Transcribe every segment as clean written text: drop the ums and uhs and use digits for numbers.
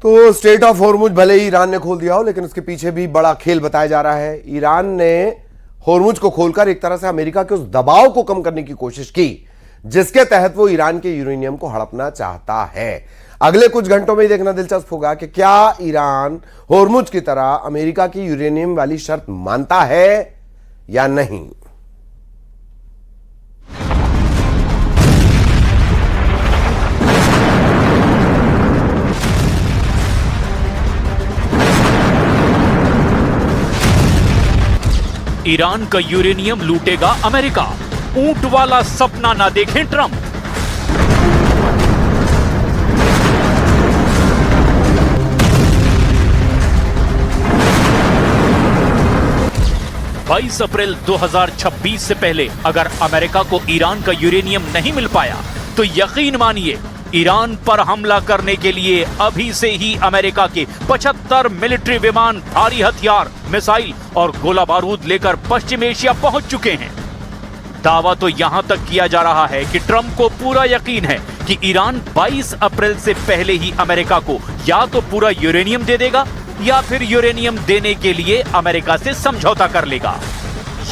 तो straight of Hormuz भले ही Iran ने खोल दिया हो, लेकिन उसके पीछे भी बड़ा खेल बताया जा रहा है। ईरान ने हॉर्मुज को खोलकर एक तरह से अमेरिका के उस दबाव को कम करने की कोशिश की जिसके तहत वो ईरान के यूरेनियम को हड़पना चाहता है। अगले कुछ घंटों में ही देखना दिलचस्प होगा कि क्या ईरान हॉर्मुज की तरह अमेरिका की यूरेनियम वाली शर्त मानता है या नहीं। ईरान का यूरेनियम लूटेगा अमेरिका, ऊंट वाला सपना ना देखें ट्रंप। बाईस अप्रैल 2026 से पहले अगर अमेरिका को ईरान का यूरेनियम नहीं मिल पाया तो यकीन मानिए ईरान पर हमला करने के लिए अभी से ही अमेरिका के 75 मिलिट्री विमान, भारी हथियार, मिसाइल और गोला बारूद लेकर पश्चिम एशिया पहुंच चुके हैं। दावा तो यहां तक किया जा रहा है कि ट्रंप को पूरा यकीन है कि ईरान 22 अप्रैल से पहले ही अमेरिका को या तो पूरा यूरेनियम दे देगा या फिर यूरेनियम देने के लिए अमेरिका से समझौता कर लेगा।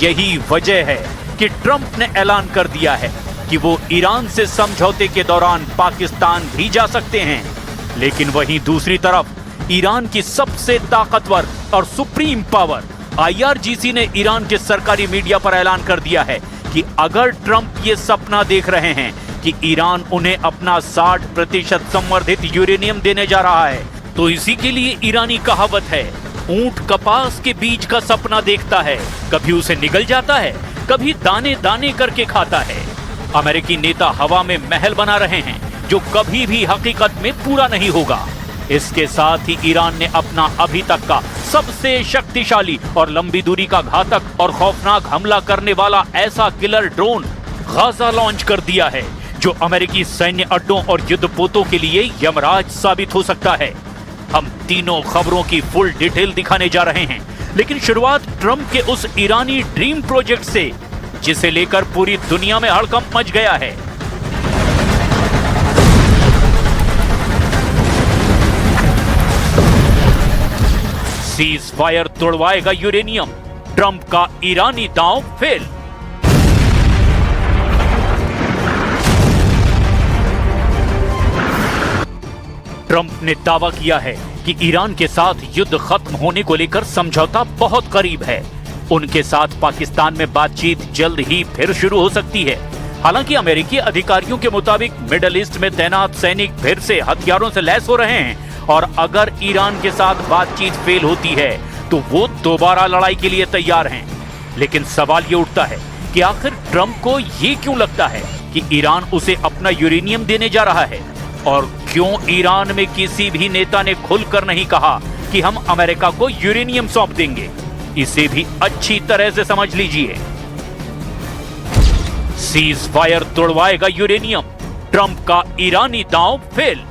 यही वजह है कि ट्रंप ने ऐलान कर दिया है कि वो ईरान से समझौते के दौरान पाकिस्तान भी जा सकते हैं। लेकिन वहीं दूसरी तरफ ईरान की सबसे ताकतवर और सुप्रीम पावर IRGC ने ईरान के सरकारी मीडिया पर ऐलान कर दिया है कि अगर ट्रंप ये सपना देख रहे हैं कि ईरान उन्हें अपना 60% संवर्धित यूरेनियम देने जा रहा है तो इसी के लिए ईरानी कहावत है, ऊंट कपास के बीज का सपना देखता है, कभी उसे निगल जाता है, कभी दाने दाने करके खाता है। अमेरिकी नेता हवा में महल बना रहे हैं जो कभी भी हकीकत में पूरा नहीं होगा। इसके साथ ही ईरान ने अपना अभी तक का सबसे शक्तिशाली और लंबी दूरी का घातक और खौफनाक हमला करने वाला ऐसा किलर ड्रोन गाजा लॉन्च कर दिया है जो अमेरिकी सैन्य अड्डों और युद्धपोतों के लिए यमराज साबित हो सकता है। हम तीनों खबरों की फुल डिटेल दिखाने जा रहे हैं, लेकिन शुरुआत ट्रंप के उस ईरानी ड्रीम प्रोजेक्ट से जिसे लेकर पूरी दुनिया में हड़कंप मच गया है। सीज फायर तोड़वाएगा यूरेनियम, ट्रंप का ईरानी दांव फेल। ट्रंप ने दावा किया है कि ईरान के साथ युद्ध खत्म होने को लेकर समझौता बहुत करीब है। उनके साथ पाकिस्तान में बातचीत जल्द ही फिर शुरू हो सकती है। हालांकि अमेरिकी अधिकारियों के मुताबिक मिडल ईस्ट में तैनात सैनिक फिर से हथियारों से लैस हो रहे हैं और अगर ईरान के साथ बातचीत फेल होती है तो वो दोबारा लड़ाई के लिए तैयार हैं। लेकिन सवाल ये उठता है कि आखिर ट्रंप को ये क्यों लगता है कि ईरान उसे अपना यूरेनियम देने जा रहा है, और क्यों ईरान में किसी भी नेता ने खुलकर नहीं कहा कि हम अमेरिका को यूरेनियम सौंप देंगे। इसे भी अच्छी तरह से समझ लीजिए। सीज फायर तोड़वाएगा यूरेनियम, ट्रंप का ईरानी दांव फेल।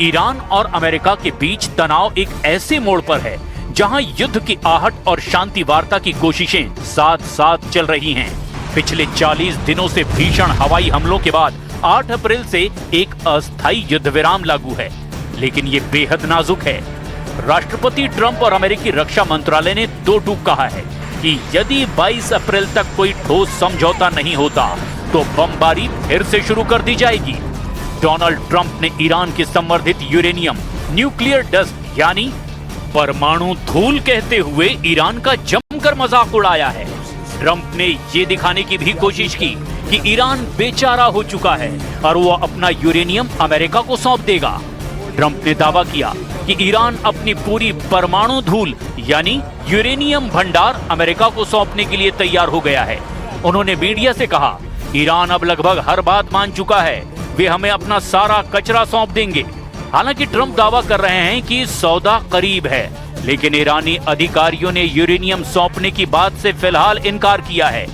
ईरान और अमेरिका के बीच तनाव एक ऐसे मोड़ पर है जहां युद्ध की आहट और शांति वार्ता की कोशिशें साथ साथ चल रही हैं। पिछले 40 दिनों से भीषण हवाई हमलों के बाद 8 अप्रैल से एक अस्थायी युद्ध विराम लागू है, लेकिन ये बेहद नाजुक है। राष्ट्रपति ट्रंप और अमेरिकी रक्षा मंत्रालय ने दो टूक कहा है कि यदि 22 अप्रैल तक कोई ठोस समझौता नहीं होता तो बमबारी फिर से शुरू कर दी जाएगी। डोनाल्ड ट्रंप ने ईरान के संवर्धित यूरेनियम, न्यूक्लियर डस्ट यानी परमाणु धूल कहते हुए ईरान का जमकर मजाक उड़ाया है। ट्रंप ने ये दिखाने की भी कोशिश की कि ईरान बेचारा हो चुका है और वो अपना यूरेनियम अमेरिका को सौंप देगा। ट्रंप ने दावा किया कि ईरान अपनी पूरी परमाणु धूल यानी यूरेनियम भंडार अमेरिका को सौंपने के लिए तैयार हो गया है। उन्होंने मीडिया से कहा, ईरान अब लगभग हर बात मान चुका है, वे हमें अपना सारा कचरा सौंप देंगे। हालांकि ट्रंप दावा कर रहे हैं कि सौदा करीब है, लेकिन ईरानी अधिकारियों ने यूरेनियम सौंपने की बात से फिलहाल इनकार किया है।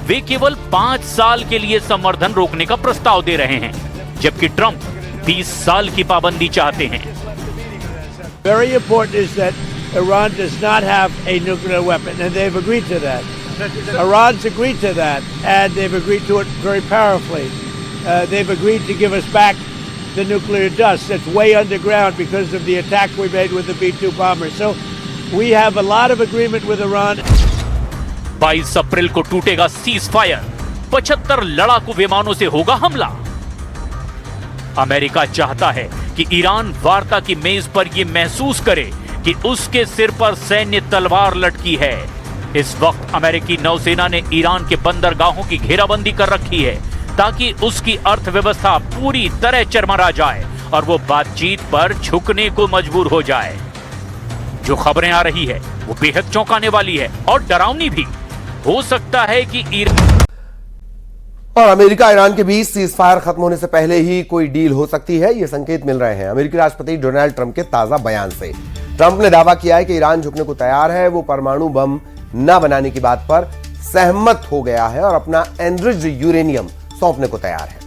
वे केवल 5 साल के लिए संवर्धन रोकने का प्रस्ताव दे रहे हैं, जबकि ट्रंप 20 साल की पाबंदी चाहते हैं। Very important is that Iran does not have a nuclear weapon, and they've agreed to that. Iran's agreed to that, and they've agreed to it very powerfully. They've agreed to give us back the nuclear dust that's way underground because of the attack we made with the B-2 bomber. So we have a lot of agreement with Iran. 22 अप्रैल को टूटेगा cease fire, 75 लड़ाकू विमानों से होगा हमला। America चाहता है कि ईरान वार्ता की मेज पर यह महसूस करे कि उसके सिर पर सैन्य तलवार लटकी है। इस वक्त अमेरिकी नौसेना ने ईरान के बंदरगाहों की घेराबंदी कर रखी है ताकि उसकी अर्थव्यवस्था पूरी तरह चरमरा जाए और वो बातचीत पर झुकने को मजबूर हो जाए। जो खबरें आ रही है वो बेहद चौंकाने वाली है और डरावनी भी। हो सकता है कि और अमेरिका ईरान के बीच सीज फायर खत्म होने से पहले ही कोई डील हो सकती है, ये संकेत मिल रहे हैं अमेरिकी राष्ट्रपति डोनाल्ड ट्रंप के ताजा बयान से। ट्रंप ने दावा किया है कि ईरान झुकने को तैयार है, वो परमाणु बम न बनाने की बात पर सहमत हो गया है और अपना एनरिच्ड यूरेनियम सौंपने को तैयार है।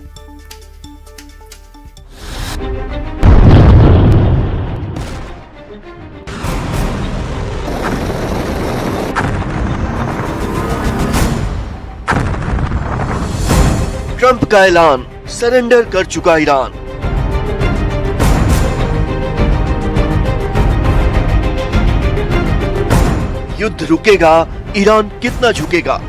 ट्रंप का ऐलान, सरेंडर कर चुका ईरान। युद्ध रुकेगा, ईरान कितना झुकेगा?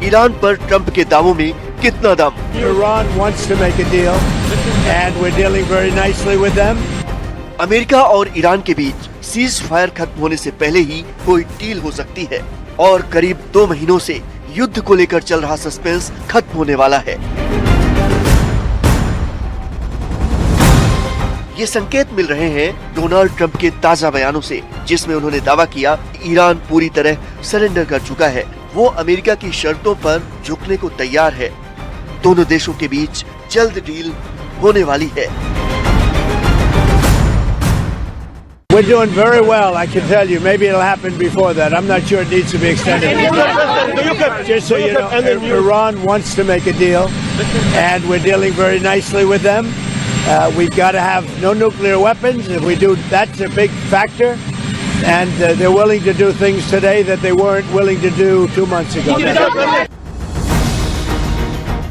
ईरान पर ट्रंप के दावों में कितना दम? Iran wants to make a deal, and we're dealing very nicely with them. America और ईरान के बीच सीज फायर खत्म होने से पहले ही कोई डील हो सकती है और करीब 2 महीनों से युद्ध को लेकर चल रहा सस्पेंस खत्म होने वाला है। ये संकेत मिल रहे हैं डोनाल्ड ट्रंप के ताजा बयानों से, जिसमें उन्होंने दावा किया कि ईरान पूरी तरह सरेंडर कर चुका है, वो अमेरिका की शर्तों पर झुकने को तैयार है। दोनों देशों के बीच जल्द डील होने वाली है। We're doing very well, I can tell you. Maybe it'll happen before that. I'm not sure it needs to be extended. Just so you know, Iran wants to make a deal, and we're dealing very nicely with them. We've got to have no nuclear weapons. If we do, that's a big factor. And they're willing to do things today that they weren't willing to do 2 months ago.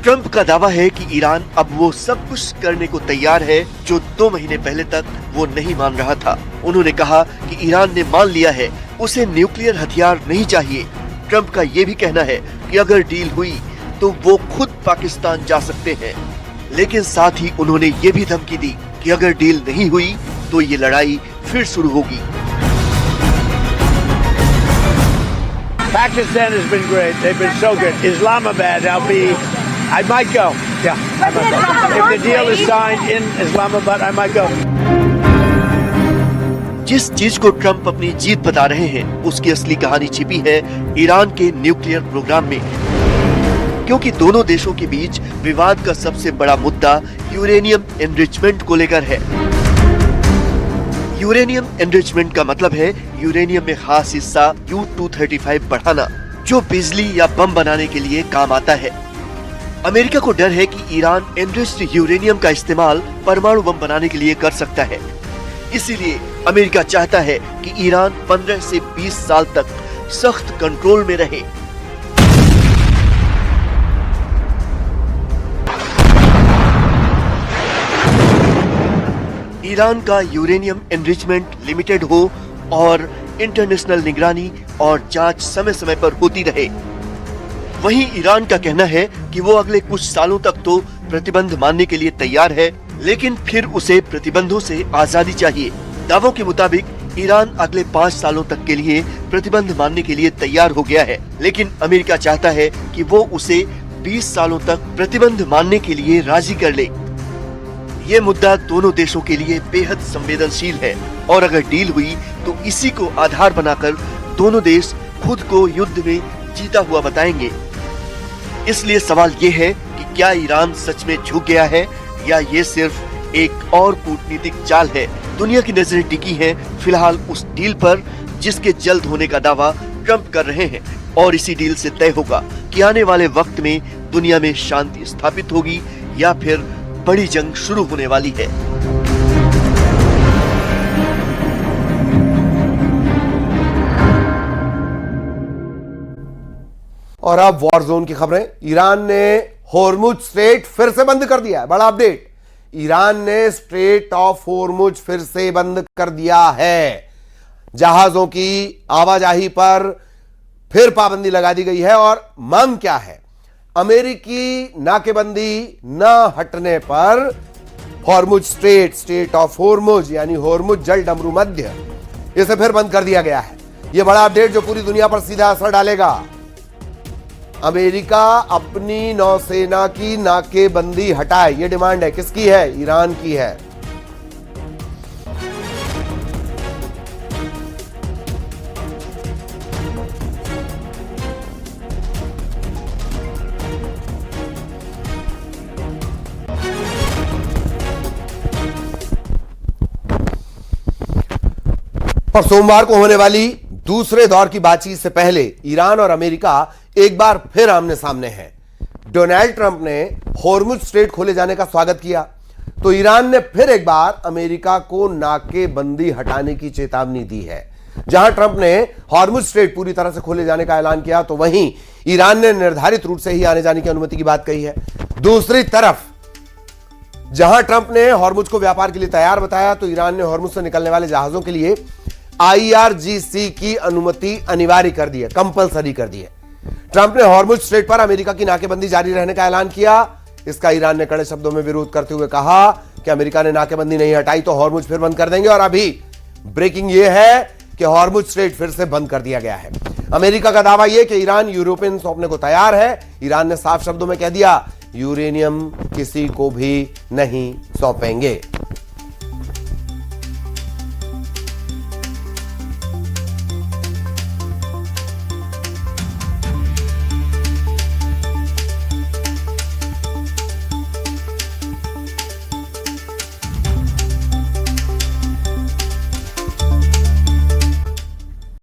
Trump का दावा है कि Iran अब वो सब कुछ करने को तैयार है जो 2 महीने पहले तक वो नहीं मान रहा था। उन्होंने कहा कि ईरान ने मान लिया है उसे न्यूक्लियर हथियार नहीं चाहिए। ट्रंप का ये भी कहना है कि अगर डील हुई तो वो खुद पाकिस्तान जा सकते हैं, लेकिन साथ ही उन्होंने ये भी धमकी दी कि अगर डील नहीं हुई तो ये लड़ाई फिर शुरू होगी। Pakistan has been great. They've been so good. Islamabad, I might go. Yeah, I might go. If the deal is signed in Islamabad, I might go. जिस चीज को ट्रंप अपनी जीत बता रहे हैं, उसकी असली कहानी छिपी है ईरान के न्यूक्लियर प्रोग्राम में, क्योंकि दोनों देशों के बीच विवाद का सबसे बड़ा मुद्दा यूरेनियम एनरिचमेंट को लेकर है। यूरेनियम एनरिचमेंट का मतलब है यूरेनियम में खास हिस्सा U-235 बढ़ाना, जो बिजली या बम बनाने के लिए काम आता है। अमेरिका को डर है कि ईरान एनरिच्ड यूरेनियम का इस्तेमाल परमाणु बम बनाने के लिए कर सकता है। इसीलिए अमेरिका चाहता है कि ईरान 15 से 20 साल तक सख्त कंट्रोल में रहे। ईरान का यूरेनियम एनरिचमेंट लिमिटेड हो और इंटरनेशनल निगरानी और जांच समय समय पर होती रहे। वहीं ईरान का कहना है कि वो अगले कुछ सालों तक तो प्रतिबंध मानने के लिए तैयार है, लेकिन फिर उसे प्रतिबंधों से आजादी चाहिए। दावों के मुताबिक ईरान अगले 5 सालों तक के लिए प्रतिबंध मानने के लिए तैयार हो गया है, लेकिन अमेरिका चाहता है कि वो उसे 20 सालों तक प्रतिबंध मानने के लिए राजी कर ले। ये मुद्दा दोनों देशों के लिए बेहद संवेदनशील है और अगर डील हुई तो इसी को आधार बनाकर दोनों देश खुद को युद्ध में जीता हुआ बताएंगे। इसलिए सवाल ये है कि क्या ईरान सच में झुक गया है या ये सिर्फ एक और कूटनीतिक चाल है। दुनिया की नजरें टिकी हैं फिलहाल उस डील पर जिसके जल्द होने का दावा ट्रंप कर रहे हैं, और इसी डील से तय होगा कि आने वाले वक्त में दुनिया में शांति स्थापित होगी या फिर बड़ी जंग शुरू होने वाली है। और अब वॉर जोन की खबरें। ईरान ने होर्मुज स्ट्रेट फिर से बंद कर दिया है। बड़ा अपडेट, ईरान ने स्ट्रेट ऑफ होर्मुज फिर से बंद कर दिया है। जहाजों की आवाजाही पर फिर पाबंदी लगा दी गई है और मांग क्या है? अमेरिकी नाकेबंदी न हटने पर होर्मुज स्ट्रेट ऑफ होर्मुज यानी होर्मुज जल डमरू मध्य, इसे फिर बंद कर दिया गया है। यह बड़ा अपडेट जो पूरी दुनिया पर सीधा असर डालेगा। अमेरिका अपनी नौसेना की नाकेबंदी हटाए, यह डिमांड है। किसकी है? ईरान की है। और सोमवार को होने वाली दूसरे दौर की बातचीत से पहले ईरान और अमेरिका एक बार फिर आमने सामने हैं। डोनाल्ड ट्रंप ने होर्मुज स्ट्रेट खोले जाने का स्वागत किया तो ईरान ने फिर एक बार अमेरिका को नाकेबंदी हटाने की चेतावनी दी है। जहां ट्रंप ने होर्मुज स्ट्रेट पूरी तरह से खोले जाने का ऐलान किया तो वहीं ईरान ने निर्धारित रूट से ही आने जाने की अनुमति की बात कही है। दूसरी तरफ जहां ट्रंप ने होर्मुज को व्यापार के लिए तैयार बताया तो ईरान ने होर्मुज से निकलने वाले जहाजों के लिए IRGC की अनुमति अनिवार्य कर दी है, कंपलसरी कर दी है। ट्रंप ने होर्मुज स्ट्रेट पर अमेरिका की नाकेबंदी जारी रहने का ऐलान किया। इसका ईरान ने कड़े शब्दों में विरोध करते हुए कहा कि अमेरिका ने नाकेबंदी नहीं हटाई तो होर्मुज फिर बंद कर देंगे। और अभी ब्रेकिंग यह है कि होर्मुज स्ट्रेट फिर से बंद कर दिया गया है। अमेरिका का दावा यह कि ईरान यूरोपियन सौंपने को तैयार है। ईरान ने साफ शब्दों में कह दिया यूरेनियम किसी को भी नहीं सौंपेंगे।